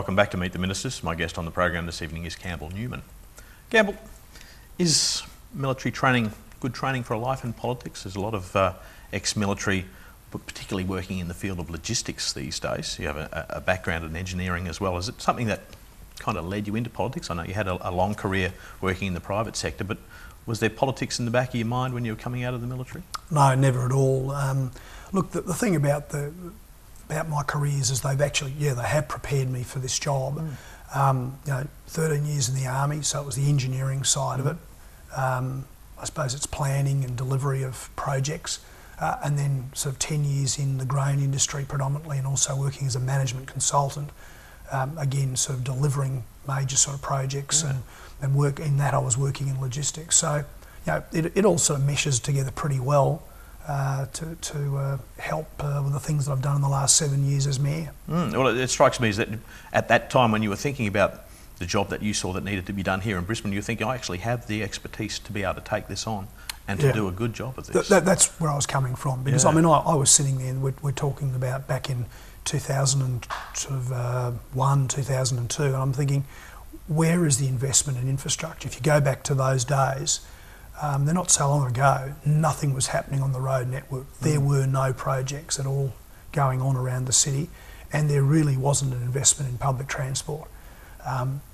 welcome back to Meet the Ministers. My guest on the program this evening is Campbell Newman. Campbell, is military training good training for a life in politics? There's a lot of ex-military, but particularly working in the field of logistics these days. You have a background in engineering as well. Is it something that kind of led you into politics? I know you had a long career working in the private sector, but was there politics in the back of your mind when you were coming out of the military? No, never at all. Look, the thing about my careers is they've actually, they have prepared me for this job. 13 years in the army, so it was the engineering side of it. I suppose it's planning and delivery of projects, and then sort of 10 years in the grain industry predominantly, and also working as a management consultant. Again, sort of delivering major sort of projects, and work in that I was working in logistics. So, it all sort of meshes together pretty well to help with the things that I've done in the last 7 years as mayor. Well, it strikes me as that at that time when you were thinking about the job that you saw that needed to be done here in Brisbane, you think, I actually have the expertise to be able to take this on and to do a good job of this. That's where I was coming from, because I mean, I was sitting there, and we're talking about back in 2001, 2002, and I'm thinking, where is the investment in infrastructure? If you go back to those days, they're not so long ago, nothing was happening on the road network. There were no projects at all going on around the city, and there really wasn't an investment in public transport.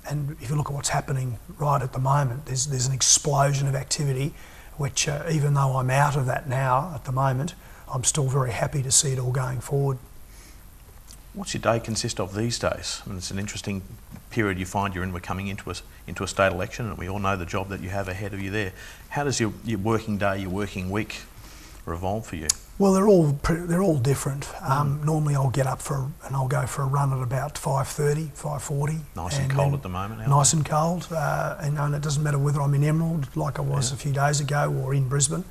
And if you look at what's happening right at the moment, there's an explosion of activity, which even though I'm out of that now at the moment, I'm still very happy to see it all going forward. What's your day consist of these days? I mean, it's an interesting period you find you're in. We're coming into a state election, and we all know the job that you have ahead of you there. How does your working day, your working week revolve for you? Well, they're all different. Normally I'll get up and I'll go for a run at about 5:30, 5:40. Nice and cold at the moment. Nice and cold, and it doesn't matter whether I'm in Emerald, like I was a few days ago, or in Brisbane.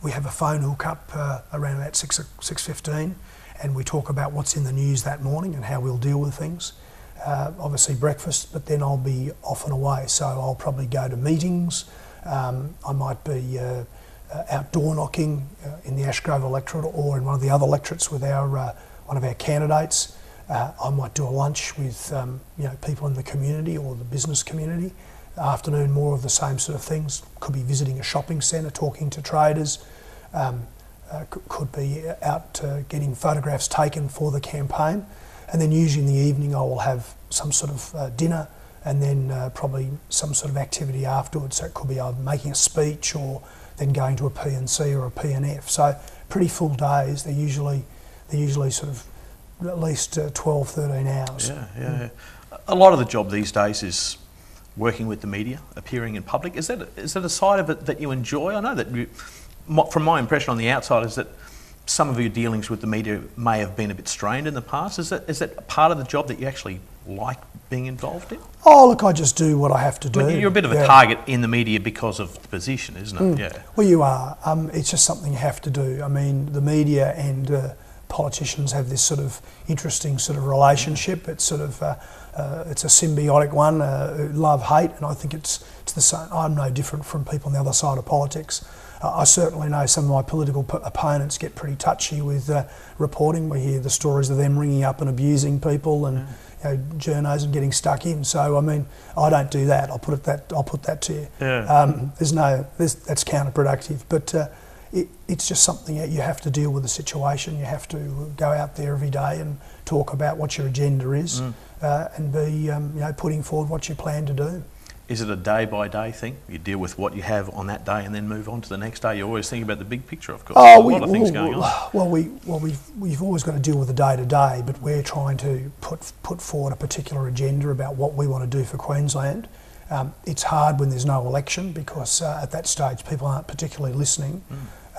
We have a phone hook-up around about 6:15, and we talk about what's in the news that morning and how we'll deal with things. Obviously breakfast, but then I'll be off and away, so I'll probably go to meetings. I might be out door knocking in the Ashgrove electorate or in one of the other electorates with one of our candidates. I might do a lunch with people in the community or the business community. Afternoon, more of the same sort of things. Could be visiting a shopping centre, talking to traders. Could be out getting photographs taken for the campaign. And then usually in the evening I will have some sort of dinner, and then probably some sort of activity afterwards. So it could be making a speech, or then going to a P&C or a P&F. So pretty full days. They're usually sort of at least 12, 13 hours. Yeah. A lot of the job these days is working with the media, appearing in public. Is that a side of it that you enjoy? I know that from my impression on the outside is that some of your dealings with the media may have been a bit strained in the past. Is that part of the job that you actually like being involved in? Oh, look, I just do what I have to do. Well, you're a bit of a target in the media because of the position, isn't it? Yeah. Well, you are. It's just something you have to do. I mean, the media and politicians have this sort of interesting sort of relationship. It's sort of it's a symbiotic one, love-hate, and I think it's the same. I'm no different from people on the other side of politics. I certainly know some of my political opponents get pretty touchy with reporting. We hear the stories of them ringing up and abusing people, and journos and getting stuck in. So I mean, I don't do that. I'll put that to you. Yeah. That's counterproductive. But it's just something that you have to deal with the situation. You have to go out there every day and talk about what your agenda is, and be putting forward what you plan to do. Is it a day-by-day thing? You deal with what you have on that day and then move on to the next day? You always think about the big picture, of course. There's a lot of things going on. Well, we've always got to deal with the day-to-day, but we're trying to put forward a particular agenda about what we want to do for Queensland. It's hard when there's no election, because at that stage people aren't particularly listening.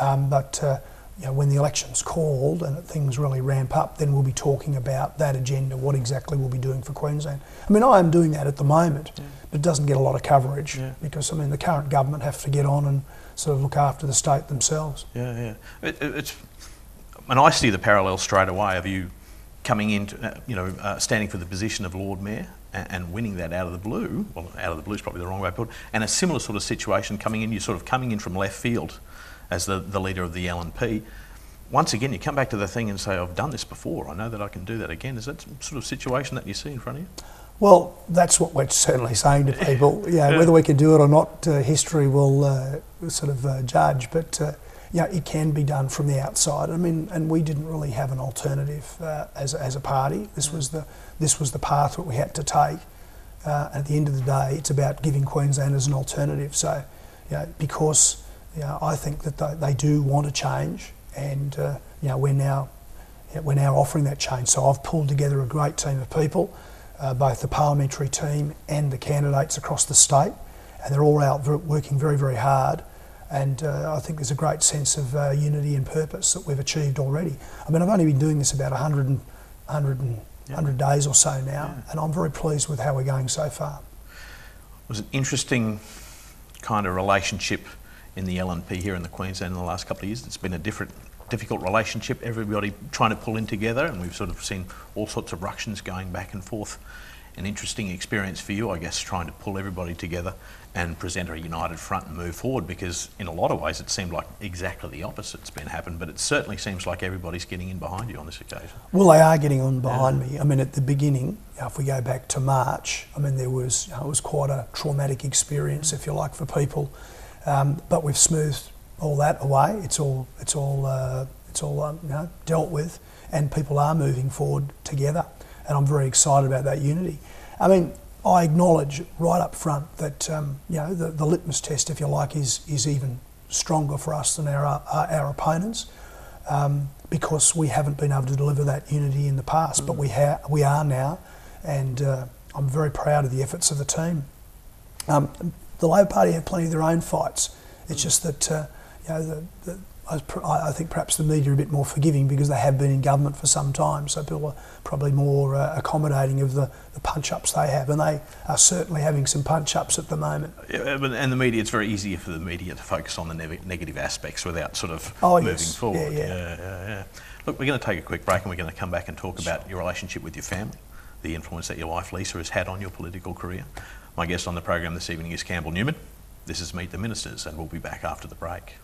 But when the election's called and things really ramp up, then we'll be talking about that agenda, what exactly we'll be doing for Queensland. I mean, I am doing that at the moment, but it doesn't get a lot of coverage because, I mean, the current government have to get on and sort of look after the state themselves. And I see the parallel straight away of you coming in, standing for the position of Lord Mayor and winning that out of the blue. Well, out of the blue is probably the wrong way to put it. And a similar sort of situation coming in, you're sort of coming in from left field as the leader of the LNP. once again, you come back to the thing and say, I've done this before, I know that I can do that again. Is that some sort of situation that you see in front of you? Well, that's what we're certainly saying to people. Whether we can do it or not, history will sort of judge. But it can be done from the outside. I mean, and we didn't really have an alternative as a party. This was the path that we had to take. At the end of the day, it's about giving Queenslanders an alternative. So, because I think that they do want to change, and we're now offering that change. So I've pulled together a great team of people. Both the parliamentary team and the candidates across the state, and they're all out working very, very hard. And I think there's a great sense of unity and purpose that we've achieved already. I mean, I've only been doing this about 100 days or so now, and I'm very pleased with how we're going so far. It was an interesting kind of relationship in the LNP here in the Queensland in the last couple of years. It's been a difficult relationship, everybody trying to pull in together, and we've sort of seen all sorts of ructions going back and forth. An interesting experience for you, I guess, trying to pull everybody together and present a united front and move forward, because in a lot of ways it seemed like exactly the opposite's been happened, but it certainly seems like everybody's getting in behind you on this occasion. Well, they are getting on behind me. I mean, at the beginning, if we go back to March, I mean, it was quite a traumatic experience, if you like, for people, but we've smoothed all that away. It's all dealt with, and people are moving forward together, and I'm very excited about that unity. I mean, I acknowledge right up front that the litmus test, if you like, is even stronger for us than our opponents, because we haven't been able to deliver that unity in the past, but we are now, and I'm very proud of the efforts of the team. The Labor Party have plenty of their own fights. It's just that I think perhaps the media are a bit more forgiving because they have been in government for some time, so people are probably more accommodating of the punch-ups they have, and they are certainly having some punch-ups at the moment. Yeah, and the media, it's very easy for the media to focus on the negative aspects without sort of moving forward. Yeah. Look, we're going to take a quick break, and we're going to come back and talk about your relationship with your family, the influence that your wife Lisa has had on your political career. My guest on the program this evening is Campbell Newman. This is Meet the Ministers, and we'll be back after the break.